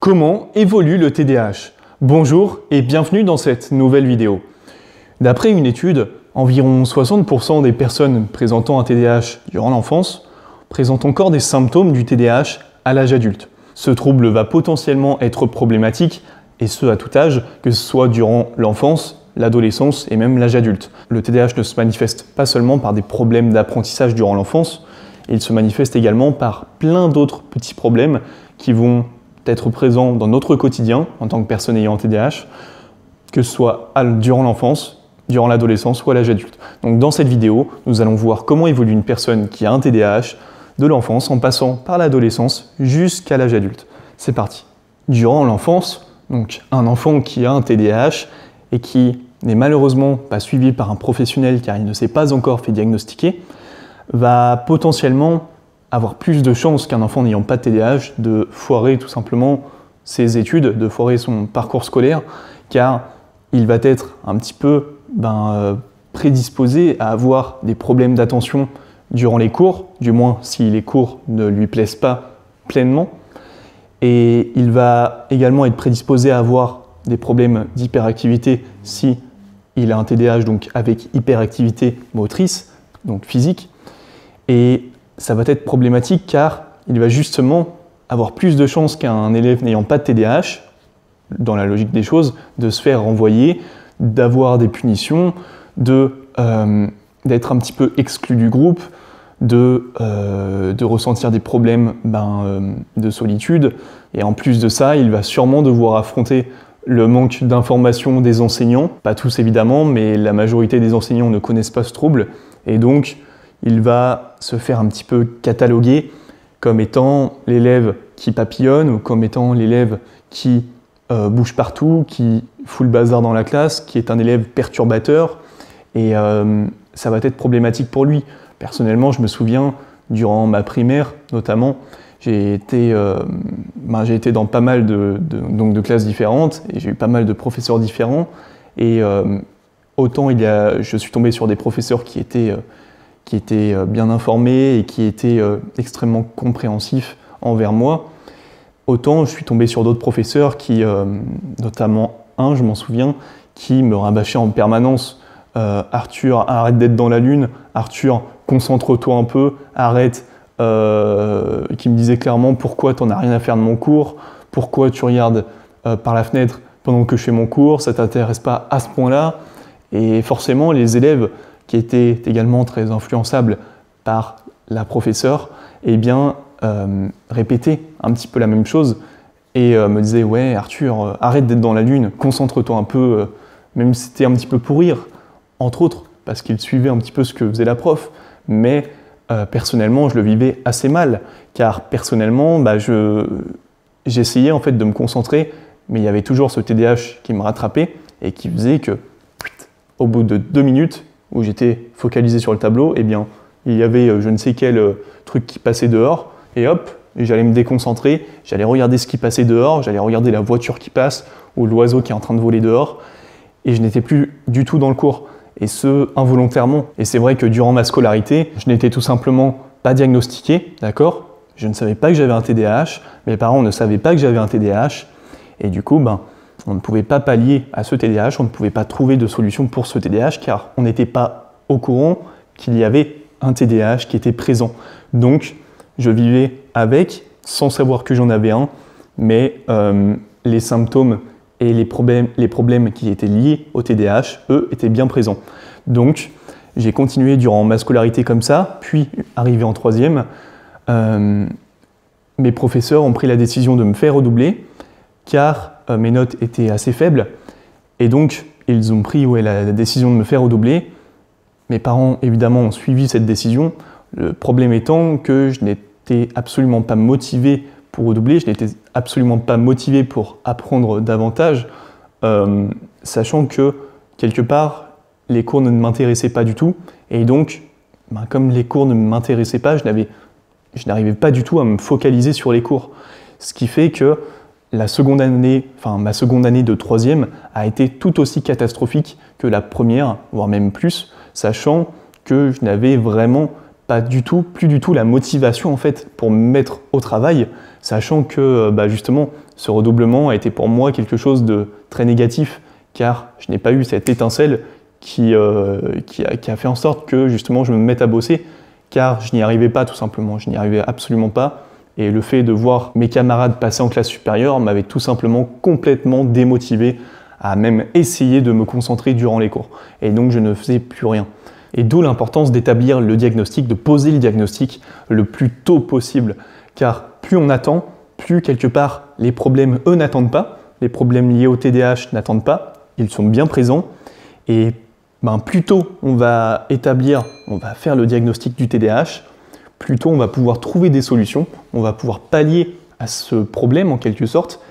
Comment évolue le TDAH? Bonjour et bienvenue dans cette nouvelle vidéo. D'après une étude, environ 60% des personnes présentant un TDAH durant l'enfance présentent encore des symptômes du TDAH à l'âge adulte. Ce trouble va potentiellement être problématique, et ce à tout âge, que ce soit durant l'enfance, l'adolescence et même l'âge adulte. Le TDAH ne se manifeste pas seulement par des problèmes d'apprentissage durant l'enfance, il se manifeste également par plein d'autres petits problèmes qui vont être présents dans notre quotidien en tant que personne ayant un TDAH, que ce soit durant l'enfance, durant l'adolescence ou à l'âge adulte. Donc dans cette vidéo, nous allons voir comment évolue une personne qui a un TDAH de l'enfance en passant par l'adolescence jusqu'à l'âge adulte. C'est parti. Durant l'enfance, donc un enfant qui a un TDAH et qui n'est malheureusement pas suivi par un professionnel car il ne s'est pas encore fait diagnostiquer, va potentiellement avoir plus de chances qu'un enfant n'ayant pas de TDAH de foirer tout simplement ses études, de foirer son parcours scolaire, car il va être un petit peu prédisposé à avoir des problèmes d'attention durant les cours, du moins si les cours ne lui plaisent pas pleinement, et il va également être prédisposé à avoir des problèmes d'hyperactivité si il a un TDAH donc avec hyperactivité motrice, donc physique, et ça va être problématique car il va justement avoir plus de chances qu'un élève n'ayant pas de TDAH, dans la logique des choses, de se faire renvoyer, d'avoir des punitions, d'être un petit peu exclu du groupe, de ressentir des problèmes de solitude. Et en plus de ça, il va sûrement devoir affronter le manque d'information des enseignants. Pas tous évidemment, mais la majorité des enseignants ne connaissent pas ce trouble. Et donc, il va se faire un petit peu cataloguer comme étant l'élève qui papillonne ou comme étant l'élève qui bouge partout, qui fout le bazar dans la classe, qui est un élève perturbateur, et ça va être problématique pour lui. Personnellement, je me souviens, durant ma primaire notamment, j'ai été dans pas mal de classes différentes, et j'ai eu pas mal de professeurs différents, et autant je suis tombé sur des professeurs qui étaient bien informés et qui étaient extrêmement compréhensifs envers moi, autant je suis tombé sur d'autres professeurs qui, notamment un, je m'en souviens, qui me rabâchait en permanence « Arthur, arrête d'être dans la lune, Arthur, concentre-toi un peu, arrête », qui me disait clairement « Pourquoi t'en as rien à faire de mon cours? Pourquoi tu regardes par la fenêtre pendant que je fais mon cours? Ça t'intéresse pas à ce point-là ?» Et forcément, les élèves qui étaient également très influençables par la professeure, eh bien, répétaient un petit peu la même chose et me disaient « Ouais, Arthur, arrête d'être dans la lune, concentre-toi un peu », même si c'était un petit peu pour rire, entre autres, parce qu'ils suivaient un petit peu ce que faisait la prof, mais personnellement, je le vivais assez mal, car personnellement, j'essayais en fait de me concentrer, mais il y avait toujours ce TDAH qui me rattrapait et qui faisait que, au bout de 2 minutes, où j'étais focalisé sur le tableau, eh bien, il y avait je ne sais quel truc qui passait dehors, et hop, j'allais me déconcentrer, j'allais regarder ce qui passait dehors, j'allais regarder la voiture qui passe, ou l'oiseau qui est en train de voler dehors, et je n'étais plus du tout dans le cours, et ce, involontairement. Et c'est vrai que durant ma scolarité, je n'étais tout simplement pas diagnostiqué, d'accord? Je ne savais pas que j'avais un TDAH, mes parents ne savaient pas que j'avais un TDAH, et du coup, on ne pouvait pas pallier à ce TDAH, on ne pouvait pas trouver de solution pour ce TDAH car on n'était pas au courant qu'il y avait un TDAH qui était présent. Donc, je vivais avec, sans savoir que j'en avais un, mais les symptômes et les problèmes qui étaient liés au TDAH, eux, étaient bien présents. Donc, j'ai continué durant ma scolarité comme ça, puis arrivé en 3e, mes professeurs ont pris la décision de me faire redoubler car mes notes étaient assez faibles, et donc ils ont pris la décision de me faire redoubler. Mes parents, évidemment, ont suivi cette décision, le problème étant que je n'étais absolument pas motivé pour redoubler, je n'étais absolument pas motivé pour apprendre davantage, sachant que, quelque part, les cours ne m'intéressaient pas du tout, et donc, comme les cours ne m'intéressaient pas, je n'arrivais pas du tout à me focaliser sur les cours, ce qui fait que ma seconde année de 3e a été tout aussi catastrophique que la première, voire même plus, sachant que je n'avais vraiment plus du tout la motivation en fait pour me mettre au travail, sachant que justement ce redoublement a été pour moi quelque chose de très négatif, car je n'ai pas eu cette étincelle qui a fait en sorte que justement je me mette à bosser, car je n'y arrivais pas tout simplement, je n'y arrivais absolument pas. Et le fait de voir mes camarades passer en classe supérieure m'avait tout simplement complètement démotivé à même essayer de me concentrer durant les cours. Et donc je ne faisais plus rien. Et d'où l'importance d'établir le diagnostic, de poser le diagnostic le plus tôt possible. Car plus on attend, plus quelque part les problèmes, eux, n'attendent pas. Les problèmes liés au TDAH n'attendent pas, ils sont bien présents. Et plus tôt on va faire le diagnostic du TDAH, plus tôt on va pouvoir trouver des solutions, on va pouvoir pallier à ce problème en quelque sorte,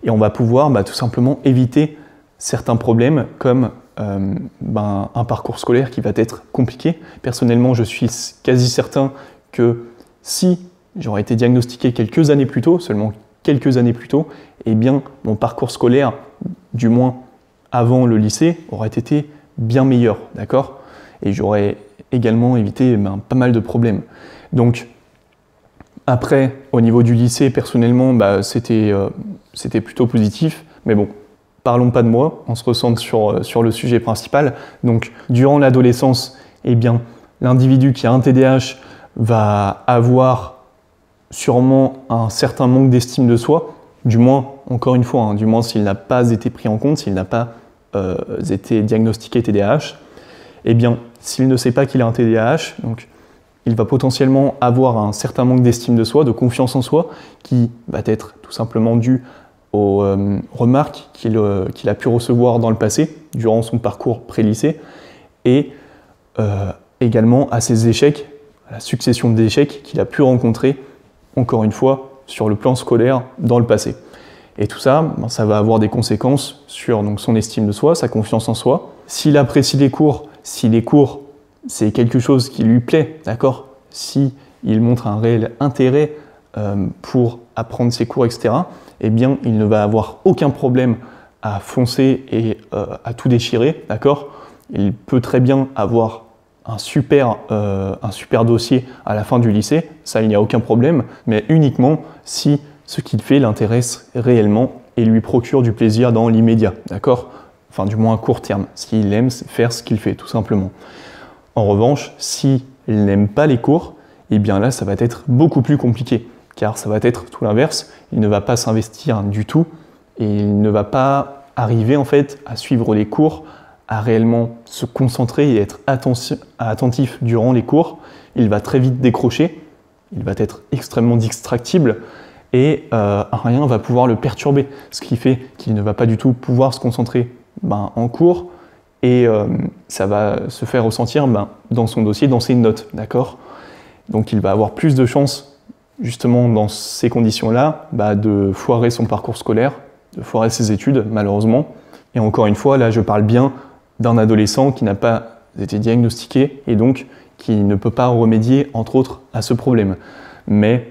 et on va pouvoir tout simplement éviter certains problèmes comme un parcours scolaire qui va être compliqué. Personnellement, je suis quasi certain que si j'aurais été diagnostiqué quelques années plus tôt, seulement quelques années plus tôt, eh bien mon parcours scolaire, du moins avant le lycée, aurait été bien meilleur, d'accord? Et j'aurais également évité pas mal de problèmes. Donc, après, au niveau du lycée, personnellement, c'était plutôt positif. Mais bon, parlons pas de moi, on se recentre sur le sujet principal. Donc, durant l'adolescence, eh bien, l'individu qui a un TDAH va avoir sûrement un certain manque d'estime de soi. Du moins, encore une fois, du moins s'il n'a pas été pris en compte, s'il n'a pas été diagnostiqué TDAH. Eh bien, s'il ne sait pas qu'il a un TDAH, donc il va potentiellement avoir un certain manque d'estime de soi, de confiance en soi, qui va être tout simplement dû aux remarques qu'il a pu recevoir dans le passé, durant son parcours pré-lycée, et également à ses échecs, à la succession d'échecs qu'il a pu rencontrer, encore une fois, sur le plan scolaire dans le passé. Et tout ça, ça va avoir des conséquences sur son estime de soi, sa confiance en soi. S'il apprécie les cours, si les cours c'est quelque chose qui lui plaît, d'accord? Si il montre un réel intérêt pour apprendre ses cours, etc., eh bien, il ne va avoir aucun problème à foncer et à tout déchirer, d'accord? Il peut très bien avoir un super dossier à la fin du lycée, ça, il n'y a aucun problème, mais uniquement si ce qu'il fait l'intéresse réellement et lui procure du plaisir dans l'immédiat, d'accord? Enfin, du moins à court terme, s'il aime faire ce qu'il fait, tout simplement. En revanche, s'il n'aime pas les cours, eh bien là, ça va être beaucoup plus compliqué, car ça va être tout l'inverse. Il ne va pas s'investir du tout et il ne va pas arriver en fait à suivre les cours, à réellement se concentrer et être attentif durant les cours. Il va très vite décrocher, il va être extrêmement distractible et rien va pouvoir le perturber, ce qui fait qu'il ne va pas du tout pouvoir se concentrer en cours. Et ça va se faire ressentir dans son dossier, dans ses notes, d'accord? Donc il va avoir plus de chances, justement dans ces conditions-là, de foirer son parcours scolaire, de foirer ses études, malheureusement. Et encore une fois, là je parle bien d'un adolescent qui n'a pas été diagnostiqué et donc qui ne peut pas remédier, entre autres, à ce problème. Mais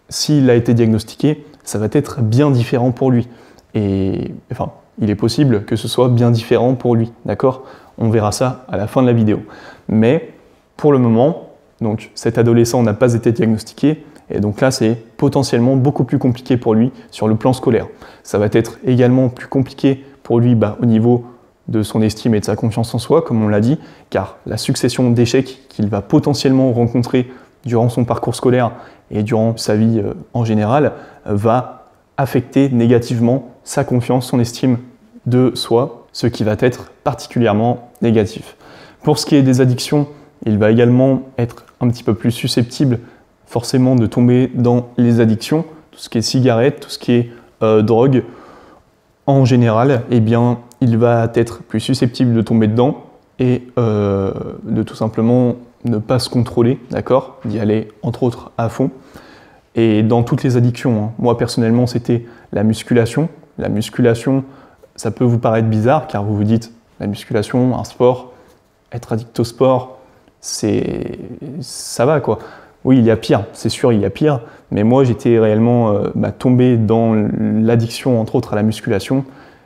s'il a été diagnostiqué, ça va être bien différent pour lui. Et enfin, il est possible que ce soit bien différent pour lui, d'accord? On verra ça à la fin de la vidéo. Mais pour le moment, donc cet adolescent n'a pas été diagnostiqué, et donc là c'est potentiellement beaucoup plus compliqué pour lui sur le plan scolaire. Ça va être également plus compliqué pour lui au niveau de son estime et de sa confiance en soi, comme on l'a dit, car la succession d'échecs qu'il va potentiellement rencontrer durant son parcours scolaire et durant sa vie en général va affecter négativement sa confiance, son estime de soi, ce qui va être particulièrement négatif. Pour ce qui est des addictions, il va également être un petit peu plus susceptible forcément de tomber dans les addictions, tout ce qui est cigarette, tout ce qui est drogue. En général, eh bien, il va être plus susceptible de tomber dedans et de tout simplement ne pas se contrôler, d'accord, d'y aller entre autres à fond. Et dans toutes les addictions, moi personnellement c'était la musculation. La musculation, ça peut vous paraître bizarre car vous vous dites la musculation, un sport, être addict au sport, ça va quoi. Oui, il y a pire, c'est sûr, il y a pire, mais moi j'étais réellement tombé dans l'addiction entre autres à la musculation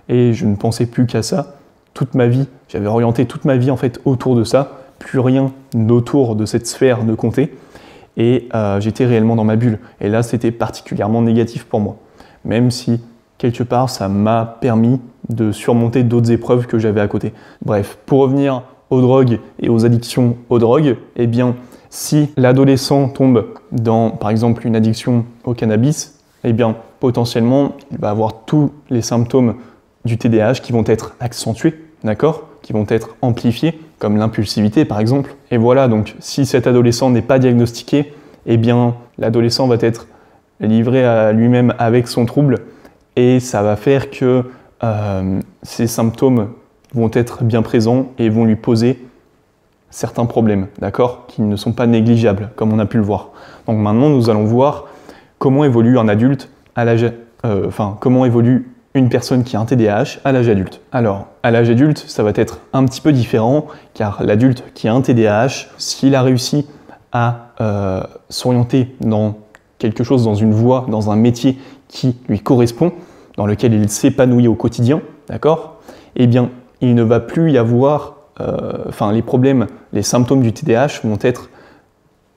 et je ne pensais plus qu'à ça toute ma vie. J'avais orienté toute ma vie en fait autour de ça, plus rien autour de cette sphère ne comptait. et j'étais réellement dans ma bulle. Et là, c'était particulièrement négatif pour moi. Même si, quelque part, ça m'a permis de surmonter d'autres épreuves que j'avais à côté. Bref, pour revenir aux drogues et aux addictions aux drogues, eh bien, si l'adolescent tombe dans, par exemple, une addiction au cannabis, eh bien, potentiellement, il va avoir tous les symptômes du TDAH qui vont être accentués, d'accord, qui vont être amplifiés, comme l'impulsivité, par exemple. Et voilà, donc, si cet adolescent n'est pas diagnostiqué, eh bien, l'adolescent va être livré à lui-même avec son trouble, et ça va faire que ces symptômes vont être bien présents et vont lui poser certains problèmes, d'accord, qui ne sont pas négligeables, comme on a pu le voir. Donc maintenant, nous allons voir comment évolue un adulte à l'âge, comment évolue une personne qui a un TDAH à l'âge adulte. Alors, à l'âge adulte, ça va être un petit peu différent, car l'adulte qui a un TDAH, s'il a réussi à s'orienter dans quelque chose, dans une voie, dans un métier qui lui correspond, dans lequel il s'épanouit au quotidien, d'accord, eh bien, il ne va plus y avoir, les problèmes, les symptômes du TDAH vont être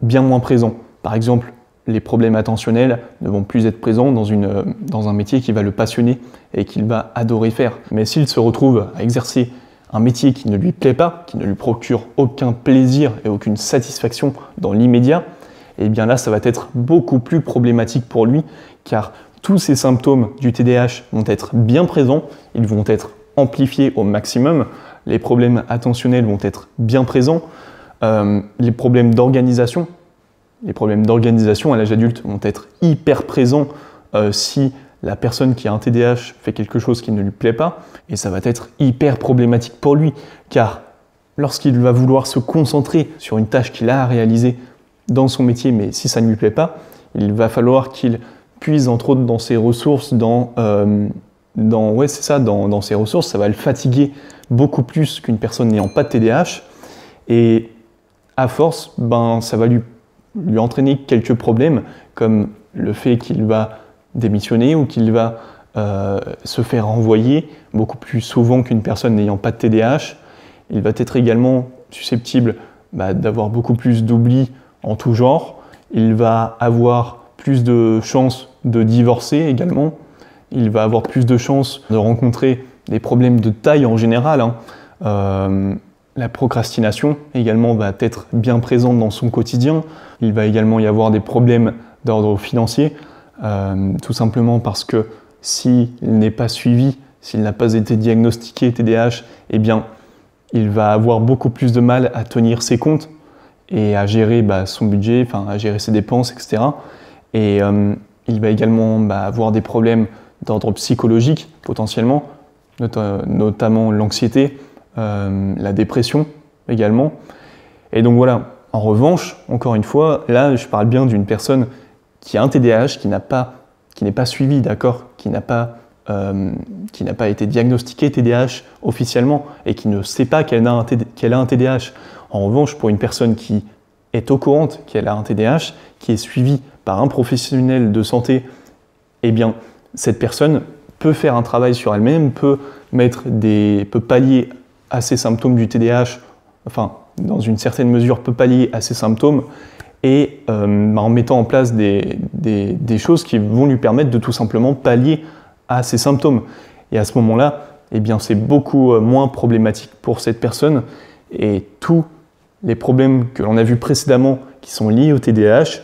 bien moins présents. Par exemple, les problèmes attentionnels ne vont plus être présents dans un métier qui va le passionner et qu'il va adorer faire. Mais s'il se retrouve à exercer un métier qui ne lui plaît pas, qui ne lui procure aucun plaisir et aucune satisfaction dans l'immédiat, eh bien là, ça va être beaucoup plus problématique pour lui, car tous ces symptômes du TDAH vont être bien présents, ils vont être amplifiés au maximum, les problèmes attentionnels vont être bien présents, les problèmes d'organisation à l'âge adulte vont être hyper présents si la personne qui a un TDAH fait quelque chose qui ne lui plaît pas, et ça va être hyper problématique pour lui, car lorsqu'il va vouloir se concentrer sur une tâche qu'il a à réaliser dans son métier, mais si ça ne lui plaît pas, il va falloir qu'il puise entre autres dans ses ressources, dans ses ressources, ça va le fatiguer beaucoup plus qu'une personne n'ayant pas de TDAH, et à force, ça va lui entraîner quelques problèmes, comme le fait qu'il va démissionner ou qu'il va se faire renvoyer beaucoup plus souvent qu'une personne n'ayant pas de TDAH. Il va être également susceptible d'avoir beaucoup plus d'oubli en tout genre. Il va avoir plus de chances de divorcer également. Il va avoir plus de chances de rencontrer des problèmes de taille en général. La procrastination également va être bien présente dans son quotidien. Il va également y avoir des problèmes d'ordre financier, tout simplement parce que s'il n'est pas suivi, s'il n'a pas été diagnostiqué TDAH, eh bien, il va avoir beaucoup plus de mal à tenir ses comptes et à gérer son budget, à gérer ses dépenses, etc. Et il va également avoir des problèmes d'ordre psychologique, potentiellement, notamment l'anxiété, la dépression également. Et donc voilà, en revanche, encore une fois, là je parle bien d'une personne qui a un TDAH, qui n'est pas suivi, d'accord, qui n'a pas été diagnostiqué TDAH officiellement et qui ne sait pas qu'elle a un TDAH. En revanche, pour une personne qui est au courant qu'elle a un TDAH, qui est suivie par un professionnel de santé, eh bien, cette personne peut faire un travail sur elle-même, peut pallier à ces symptômes du TDAH, dans une certaine mesure, peut pallier à ces symptômes, et en mettant en place des choses qui vont lui permettre de tout simplement pallier à ces symptômes. Et à ce moment-là, eh bien, c'est beaucoup moins problématique pour cette personne, et tous les problèmes que l'on a vus précédemment qui sont liés au TDAH,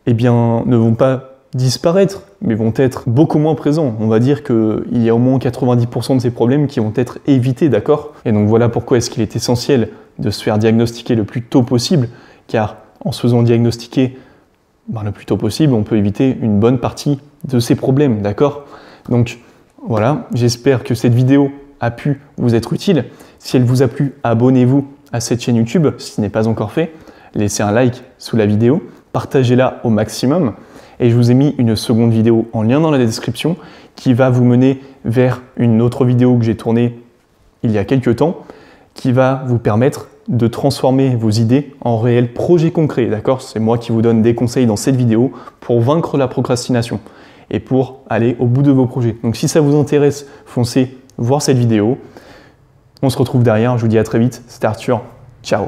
eh bien, ne vont pas disparaître, mais vont être beaucoup moins présents. On va dire qu'il y a au moins 90% de ces problèmes qui vont être évités, d'accord ? Et donc voilà pourquoi est-ce qu'il est essentiel de se faire diagnostiquer le plus tôt possible, car en se faisant diagnostiquer le plus tôt possible, on peut éviter une bonne partie de ces problèmes, d'accord ? Donc voilà, j'espère que cette vidéo a pu vous être utile. Si elle vous a plu, abonnez-vous à cette chaîne YouTube si ce n'est pas encore fait. Laissez un like sous la vidéo, partagez-la au maximum. Et je vous ai mis une seconde vidéo en lien dans la description qui va vous mener vers une autre vidéo que j'ai tournée il y a quelques temps, qui va vous permettre de transformer vos idées en réels projets concrets, d'accord ? C'est moi qui vous donne des conseils dans cette vidéo pour vaincre la procrastination et pour aller au bout de vos projets. Donc si ça vous intéresse, foncez voir cette vidéo. On se retrouve derrière, je vous dis à très vite, c'était Arthur, ciao.